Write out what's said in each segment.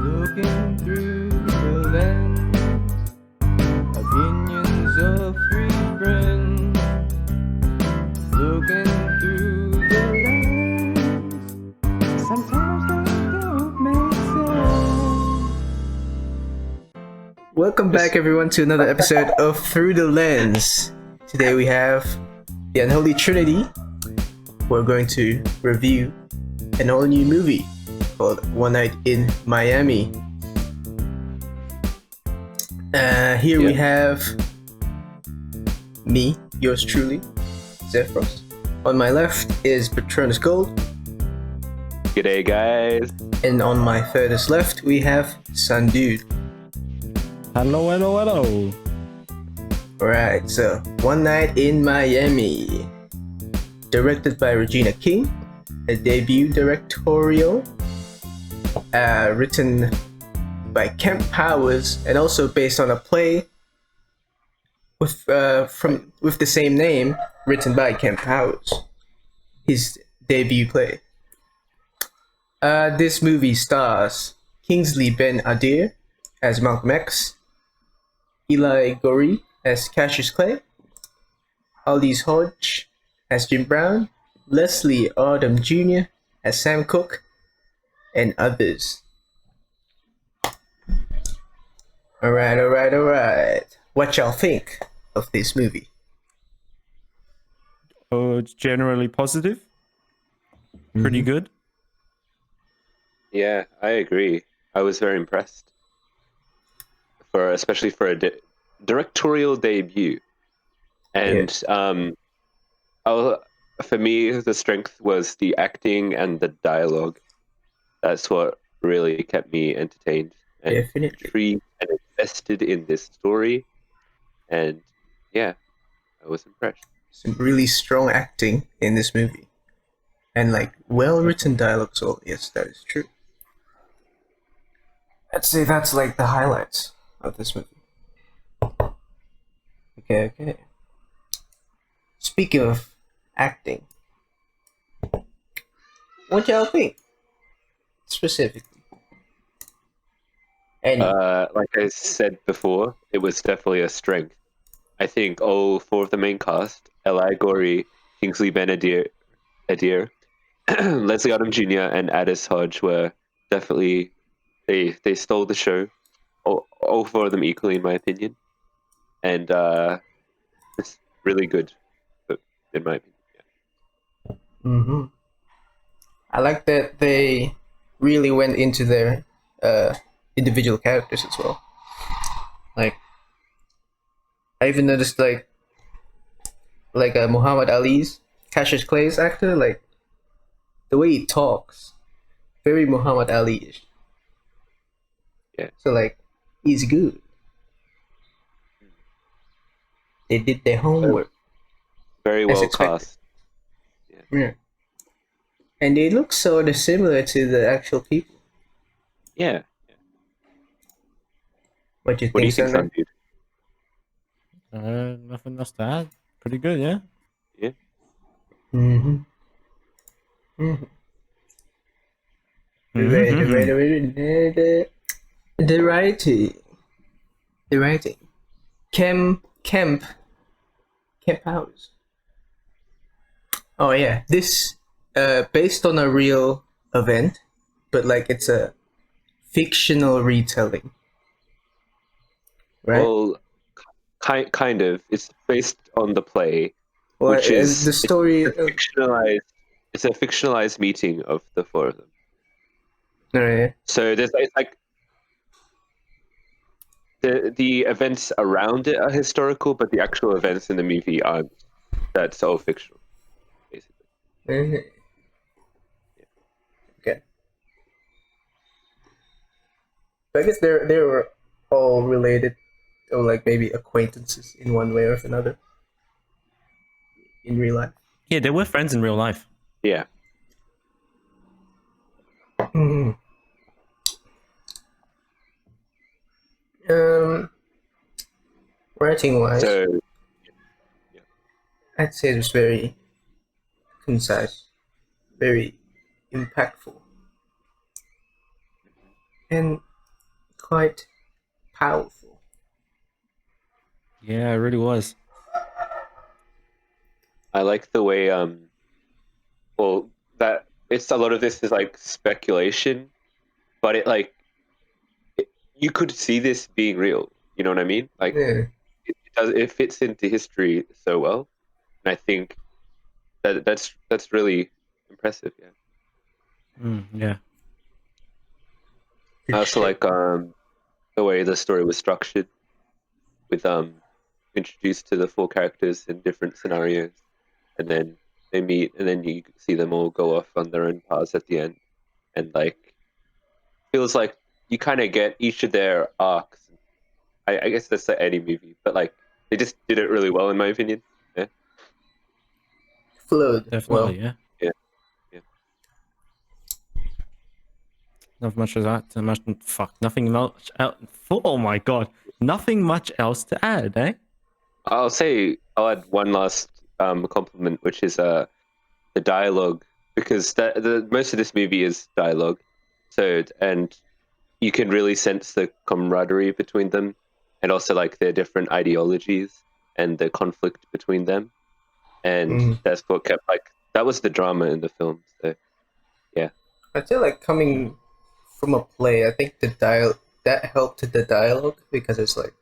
Looking through the lens, opinions of three friends. Looking through the lens, sometimes they don't make sense. Welcome back, everyone, to another episode of Through the Lens. Today we have the Unholy Trinity. We're going to review an all-new movie called One Night in Miami. Here we have me, yours truly, Zephyros. On my left is Patronus Gold. G'day, guys. And on my furthest left, we have Sundude. Hello. Alright, so One Night in Miami. Directed by Regina King. A debut directorial. Written by Kemp Powers and also based on a play with the same name, written by Kemp Powers. His debut play. This movie stars Kingsley Ben-Adir as Malcolm X, Eli Goree as Cassius Clay, Aldis Hodge as Jim Brown, Leslie Odom Jr. as Sam Cooke, and others. Alright. What y'all think of this movie? Oh, it's generally positive. Pretty good. Yeah, I agree. I was very impressed, especially for a directorial debut. And for me, the strength was the acting and the dialogue. That's what really kept me entertained and intrigued and invested in this story. And yeah, I was impressed. Some really strong acting in this movie. And like well-written dialogue, so yes, that is true. I'd say that's like the highlights of this movie. Okay. Speaking of acting, what y'all think? Specifically. Like I said before, it was definitely a strength. I think all four of the main cast, Eli Goree, Kingsley Ben-Adir, Leslie Odom Jr. and Aldis Hodge were definitely, they stole the show. All four of them equally, in my opinion. And it's really good, in my opinion. I like that they really went into their individual characters as well. Like, I even noticed like Muhammad Ali's, Cassius Clay's actor, like the way he talks, very Muhammad Ali-ish. Yeah. So like, he's good. They did their homework. Very well cast. Yeah. And they look sort of similar to the actual people. Yeah. What do you What do you think, think, Sandra? Dude? Nothing else to add. Pretty good, yeah. Yeah. The writing. Kemp Powers. Oh yeah, this based on a real event, but like it's a fictional retelling, right? Well, kind of. It's based on the play, Well, which is the story. It's a fictionalized meeting of the four of them. Yeah. So it's like the events around it are historical, but the actual events in the movie aren't. That's all fictional, basically. Okay. So I guess they were all related, or like maybe acquaintances in one way or another in real life. Yeah, they were friends in real life. Yeah. Writing wise, So I'd say it was very concise, very impactful. And quite powerful. Yeah, it really was. I like the way well, that it's a lot of this is like speculation, but you could see this being real. You know what I mean? Like Yeah. it fits into history so well, and I think that's really impressive. Yeah. Yeah. I also like the way the story was structured with introduced to the four characters in different scenarios, and then they meet, and then you see them all go off on their own paths at the end, and like feels like you kind of get each of their arcs. I guess that's like any movie, but like they just did it really well in my opinion. Yeah, Flowed well. Definitely, yeah. yeah, yeah. Not much of that. Nothing much else. Oh my god. Nothing much else to add, eh? I'll add one last compliment, which is the dialogue, because the most of this movie is dialogue, so and you can really sense the camaraderie between them, and also like their different ideologies and the conflict between them, and Mm. that's what kept like that was the drama in the film. So yeah, I feel like coming from a play, I think that helped the dialogue because it's like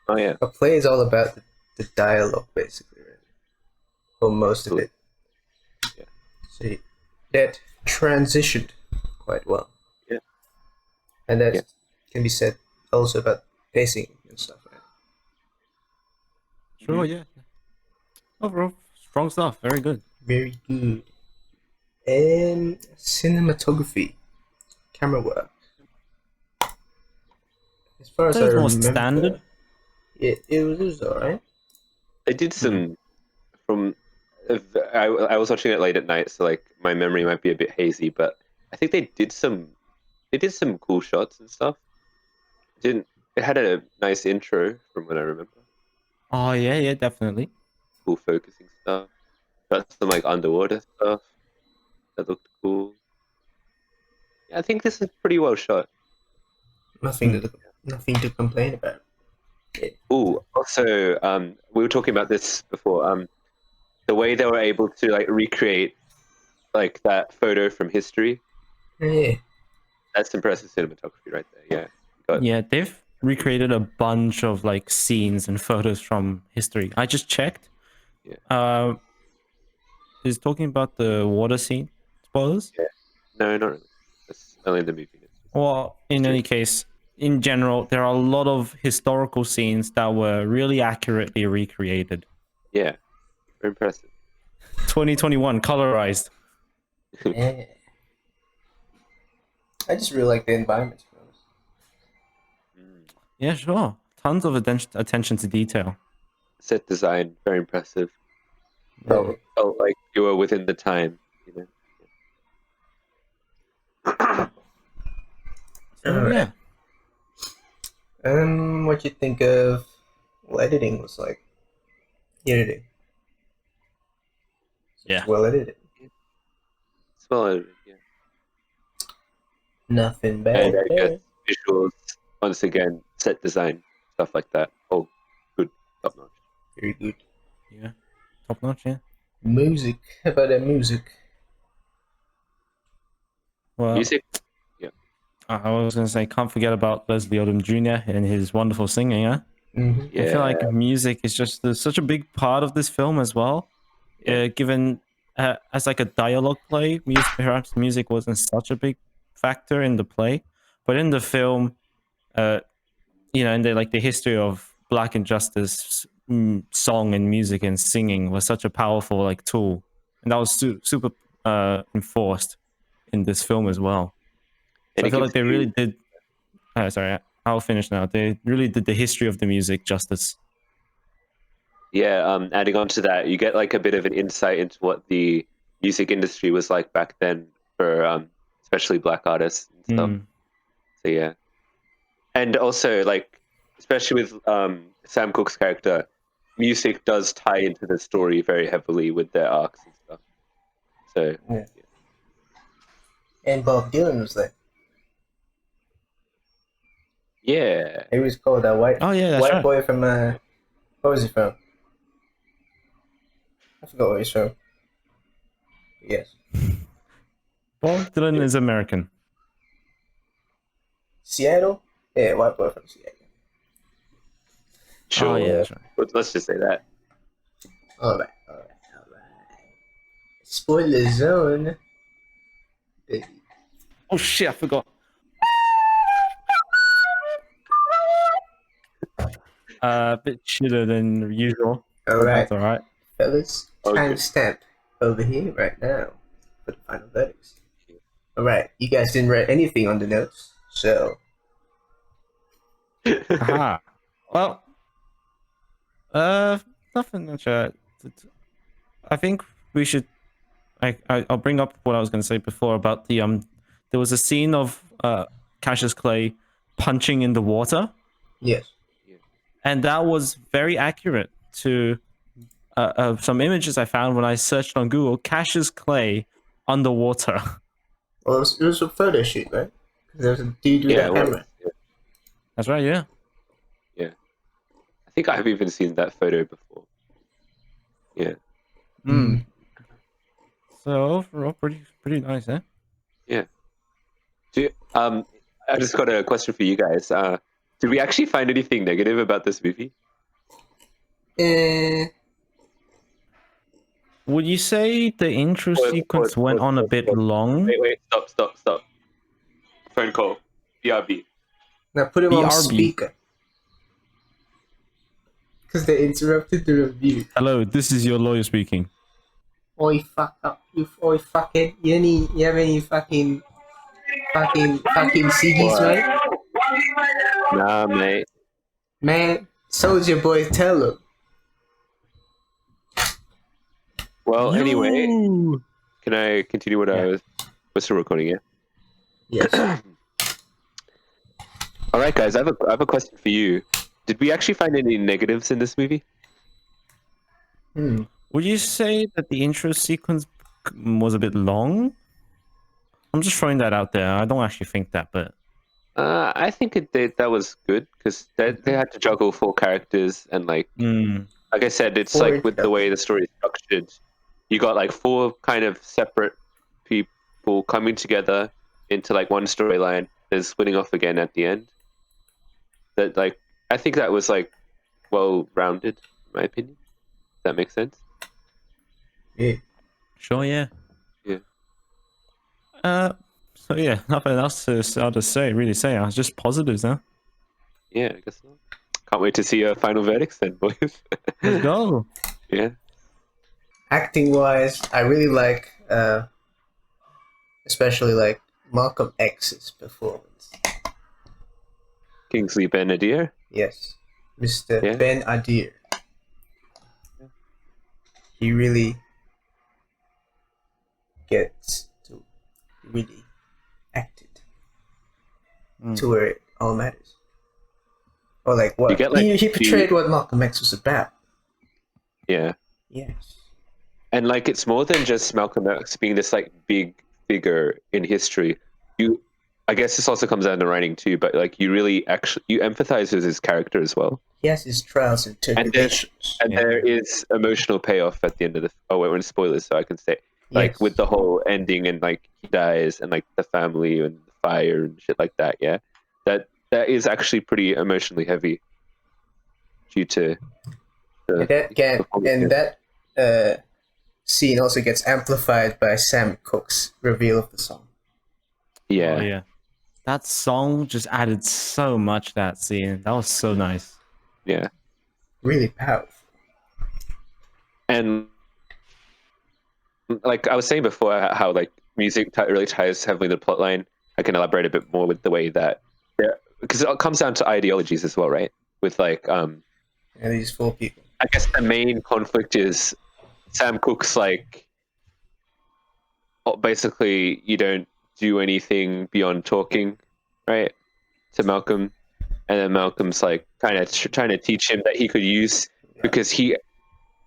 oh yeah, a play is all about the dialogue basically, right? Or most of absolutely. it. Yeah. So that transitioned quite well, Yeah, and that yeah. can be said also about pacing and stuff, right? Sure, yeah. Overall, strong stuff. Very good. Very good. And cinematography, camera work. As far as That I was more remember, standard. it was alright. They did some from. I was watching it late at night, so like my memory might be a bit hazy, but I think they did some cool shots and stuff. Didn't it had a nice intro from what I remember. Oh yeah, yeah, definitely. Cool focusing stuff. Got some like underwater stuff that looked cool. Yeah, I think this is pretty well shot. Nothing to nothing to complain about. Yeah. Oh, also, we were talking about this before. The way they were able to like recreate like that photo from history. Yeah. That's impressive cinematography right there. Yeah, got Yeah, they've recreated a bunch of like scenes and photos from history. I just checked. yeah, Is talking about the water scene. Spoilers? yeah. No, not really. That's only in the movie. It's just Well, in history. any case, in general, there are a lot of historical scenes that were really accurately recreated. Yeah, very impressive. 2021 colorized. Yeah. I just really like the environment. To be honest. Mm. Yeah, sure. Tons of attention to detail. Set design, very impressive. Yeah. Felt like you were within the time. You know. So All right. yeah, What you think of editing was like? The editing. It's yeah. well edited. It's well edited, yeah. Nothing And bad I guess there. visuals, once again, set design, stuff like that. Oh, good, top notch. Very good. Yeah, top notch. Yeah. Music. How about that music? Well, Music, yeah, I was gonna say, can't forget about Leslie Odom Jr. and his wonderful singing. Yeah, Mm-hmm. I feel like yeah, music is just such a big part of this film as well. yeah, Given as like a dialogue play, perhaps music wasn't such a big factor in the play, but in the film, uh, in the history of Black injustice, song and music and singing was such a powerful like tool, and that was super enforced in this film as well. So and I it feel gives like they really you, did. Sorry, I'll finish now. They really did the history of the music justice. yeah. Adding on to that, you get like a bit of an insight into what the music industry was like back then for especially black artists and stuff. Mm. So yeah, and also like especially with Sam Cooke's character, music does tie into the story very heavily with their arcs and stuff. So Yeah. yeah. And Bob Dylan was there. Yeah. He was called a white Oh yeah, that's white right. boy from what was he from? I forgot where he's from. Yes. Bob Dylan is American. Seattle? Yeah, white boy from Seattle. Sure. Oh yeah, that's right. Let's just say that. Alright. Spoiler zone. Baby. Oh shit, I forgot. A bit shitter than usual. But Alright, that's alright. fellas. Okay. Timestamp over here right now for the final verdicts. Alright, you guys didn't write anything on the notes, so Aha. Well, nothing much. I think we should. I'll bring up what I was going to say before about the There was a scene of Cassius Clay punching in the water, yes. and that was very accurate to some images I found when I searched on Google. Cassius Clay underwater. Well, it was a photo shoot, right? 'Cause there was a dude with Yeah, a well, hammer. That's right. Yeah. I think I've even seen that photo before. Yeah. Mm. So overall, pretty nice, eh? Do you, I just got a question for you guys. Did we actually find anything negative about this movie? Eh, Would you say the intro Pause, sequence pause, went pause, on a pause, bit pause. long? Wait, stop. Phone call. BRB. now put him on BRB. speaker. Because they interrupted the review. Hello, this is your lawyer speaking. Oi, fuck up. Oi, fuckhead. You have any fucking CDs, What? right? Nah, mate. Man, Soldier Boy, tell him. Well, anyway, You! can I continue what I was? We're still recording, yeah? Yes. All right, guys. I have a question for you. Did we actually find any negatives in this movie? Would you say that the intro sequence was a bit long? I'm just throwing that out there. I don't actually think that, but I think that was good because they had to juggle 4 characters and like I said, it's 4 like with the way the story is structured, you got like 4 kind of separate people coming together into like one storyline, then splitting off again at the end. That like I think that was like well rounded, in my opinion. Does that make sense? Yeah. sure, yeah. Yeah. So yeah, nothing else to really say. I was just positives now. Yeah, I guess so. Can't wait to see your final verdicts then, boys. Let's go. Yeah. Acting wise, I really like, especially like Malcolm X's performance. Kingsley Ben-Adir. Yes, Mr. Yeah. Ben Adir. He really gets to really act it to where it all matters. Or like what You get, like, he portrayed what Malcolm X was about. Yeah. Yes. And like it's more than just Malcolm X being this like big figure in history. I guess this also comes down to writing too, but like you really actually you empathize with his character as well. He has his trials and tribulations. And there is emotional payoff at the end of the. Oh wait, we're in spoilers, so I can say like Yes. with the whole ending and like he dies and like the family and the fire and shit like that. Yeah, that is actually pretty emotionally heavy due to. And that scene also gets amplified by Sam Cooke's reveal of the song. Yeah. Oh yeah. That song just added so much to that scene. That was so nice. Yeah. Really powerful. And like I was saying before, how like music really ties heavily to the plot line. I can elaborate a bit more with the way that, because it comes down to ideologies as well, right? With like, And these 4 people. I guess the main conflict is Sam Cooke's like, basically you don't do anything beyond talking, right? To Malcolm, and then Malcolm's like kind of trying to teach him that he could use because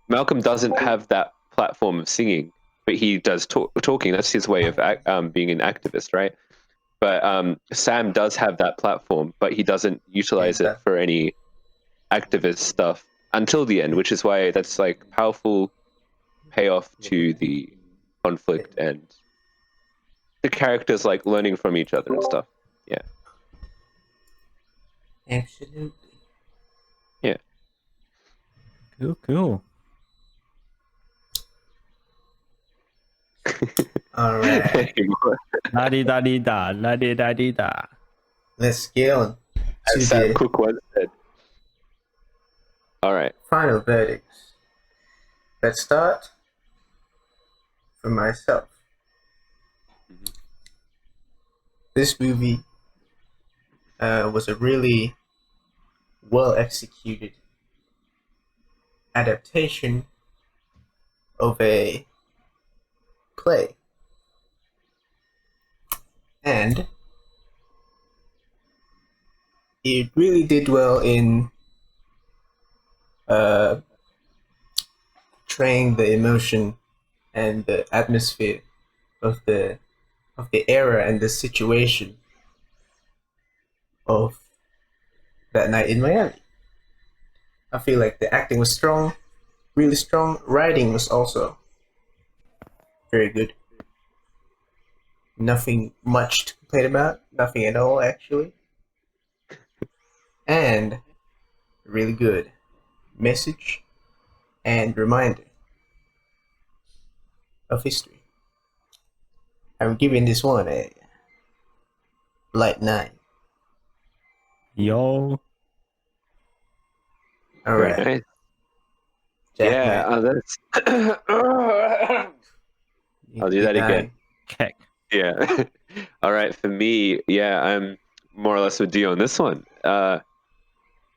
Malcolm doesn't have that platform of singing, but he does talking. That's his way of being an activist, right? But Sam does have that platform, but he doesn't utilize Yeah. it for any activist stuff until the end, which is why that's like powerful payoff to the conflict and the characters like learning from each other and stuff. Yeah. Absolutely. Yeah. Cool. All right. La di da di da, la di da di da. Let's get on to As Sam the Cooke once said. All right. final verdicts. Let's start from myself. This movie was a really well executed adaptation of a play. And it really did well in portraying the emotion and the atmosphere of the era and the situation of that night in Miami. I feel like the acting was strong, really strong. Writing was also very good. Nothing much to complain about. Nothing at all, actually. And really good message and reminder of history. I'm giving this one a light 9. Yo. All Very right. nice. Jack, That's. I'll do that again. Keck. Yeah. All right. For me, yeah, I'm more or less with Dio on this one.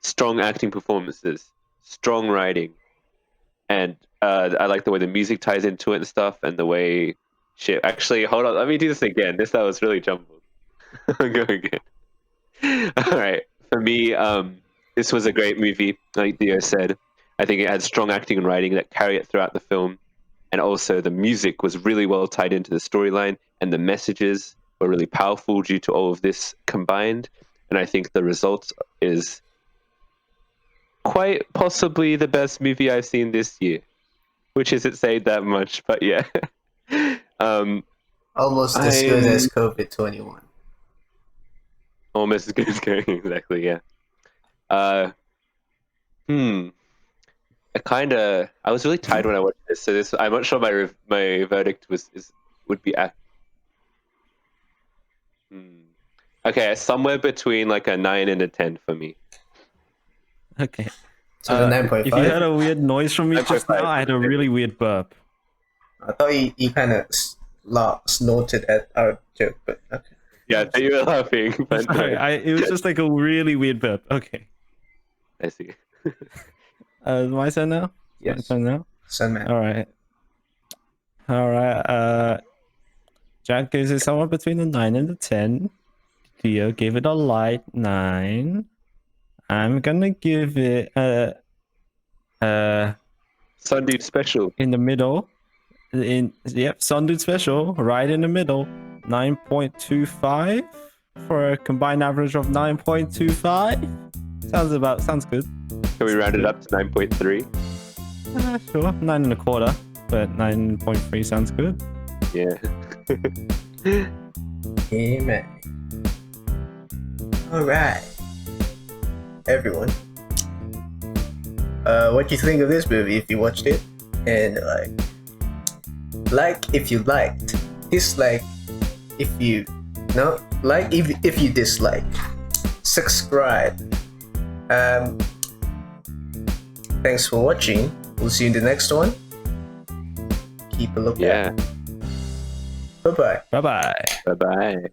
Strong acting performances, strong writing, and I like the way the music ties into it and stuff, and the way shit. Actually, hold on. Let me do this again. That was really jumbled. I'll go again. All right. For me, this was a great movie. Like Dio said, I think it had strong acting and writing that carry it throughout the film. And also the music was really well tied into the storyline, and the messages were really powerful due to all of this combined. And I think the result is quite possibly the best movie I've seen this year, which isn't saying that much, but yeah. almost as good as COVID-21. Almost as good as going, exactly, yeah. I was really tired when I watched this, so I'm not sure my verdict would be okay, somewhere between like a 9 and a 10 for me. Okay. So the 9.5. If you heard a weird noise from me just 9.5. now, I had a really weird burp. I thought you kind of snorted at our joke, but okay. Yeah, I thought you were laughing, but no. Sorry, it was just like a really weird burp. Okay. I see. My turn now? Yes. My turn now? Sunman. All right. Jack gives it somewhere between a 9 and a 10. Theo gave it a light 9. I'm gonna give it Sunday special. in the middle. Sundude special, right in the middle. 9.25 for a combined average of 9.25. Sounds good. Can we round it up to 9.3? Sure, 9.25, but 9.3 sounds good. Yeah. Amen. Alright. Everyone. What do you think of this movie if you watched it? And like if you liked. Dislike if you if you dislike. Subscribe. Thanks for watching. We'll see you in the next one. Keep a lookout. Yeah. Bye-bye. Bye-bye. Bye-bye.